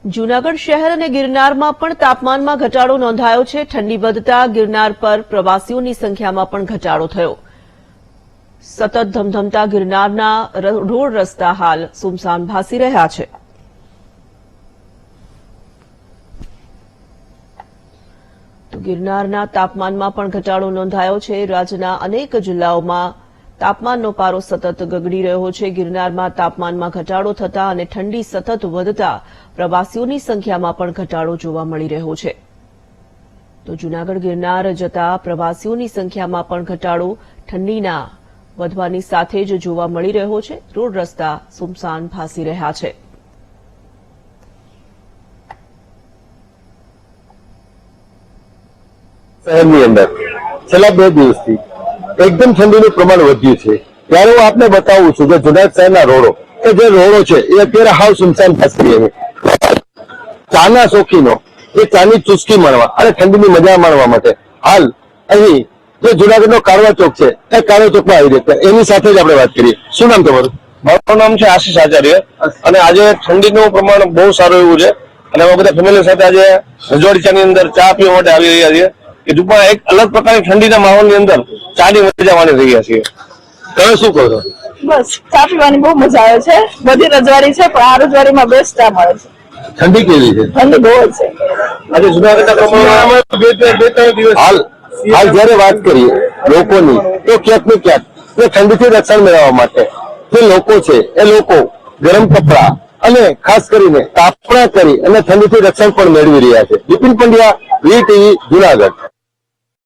જૂનાગઢ શહેર અને ગિરનારમાં પણ તાપમાનમાં ઘટાડો નોંધાયો છે। ઠંડી વધતા ગિરનાર પર પ્રવાસીઓની સંખ્યામાં પણ ઘટાડો થયો। સતત ધમધમતા ગિરનારના રોડ રસ્તા હાલ સુમસાન ભાસી રહ્યા છે। તો ગિરનારના તાપમાનમાં પણ ઘટાડો નોંધાયો છે। રાજ્યના અનેક જિલ્લાઓમાં તાપમાનનો પારો સતત ગગડી રહ્યો છે। ગિરનારમાં તાપમાનમાં ઘટાડો થતા અને ઠંડી સતત વધતા પ્રવાસીઓની સંખ્યામાં પણ ઘટાડો જોવા મળી રહ્યો છે। તો જૂનાગઢ ગિરનાર જતા પ્રવાસીઓની સંખ્યામાં પણ ઘટાડો ઠંડીના વધવાની સાથે જ જોવા મળી રહ્યો છે। રોડ રસ્તા સુમસાન ભાસી રહ્યા છે। શહેરની અંદર છેલ્લા 2 દિવસથી એકદમ ઠંડીનું પ્રમાણ વધ્યું છે। ત્યારે હું આપને બતાવું છું કે જૂનાગઢ શહેરના રોડો જે રોડો છે એ અત્યારે હાવ સુમસાન ભાસી રહ્યા છે। ચાના શોખીનો એ ચાની ચુસ્કી માણવા અને ઠંડીની મજા માણવા માટે હાલ અહીં જે જૂનાગઢનો કાળવા ચોક છે એ કાળવા ચોકમાં આવી રહ્યા છે। એની સાથે જ આપણે વાત કરીએ। શું નામ તમારું? મારું નામ છે આશીષ આચાર્ય અને આજે ઠંડીનું પ્રમાણ બહુ સારું એવું છે અને અમે બધા ફેમિલી સાથે આજે રજવાડી ચાની અંદર ચા પીવા માટે આવી રહ્યા છીએ કે ટૂંકમાં એક અલગ પ્રકારની ઠંડીના માહોલની અંદર ચાની મજા માણી રહ્યા છીએ। તમે શું કહો છો? બસ ચા પીવાની બહુ મજા આવે છે। બધી રજવાડી છે પણ આ રજવાડીમાં બેસ્ટ ચા મળે છે। ઠંડી કેવી છે? ઠંડી બહુ જ છે। આજે જૂનાગઢના પ્રમાણમાં બે ત્રણ દિવસ હાલ જયારે વાત કરીએ લોકોની તો ક્યાંક ને ક્યાંક એ ઠંડીથી રક્ષણ મેળવવા માટે જે લોકો છે એ લોકો ગરમ કપડા અને ખાસ કરીને તાપણા કરી અને ઠંડીથી રક્ષણ પણ મેળવી રહ્યા છે। બિપિન પંડ્યા, VTV, જૂનાગઢ।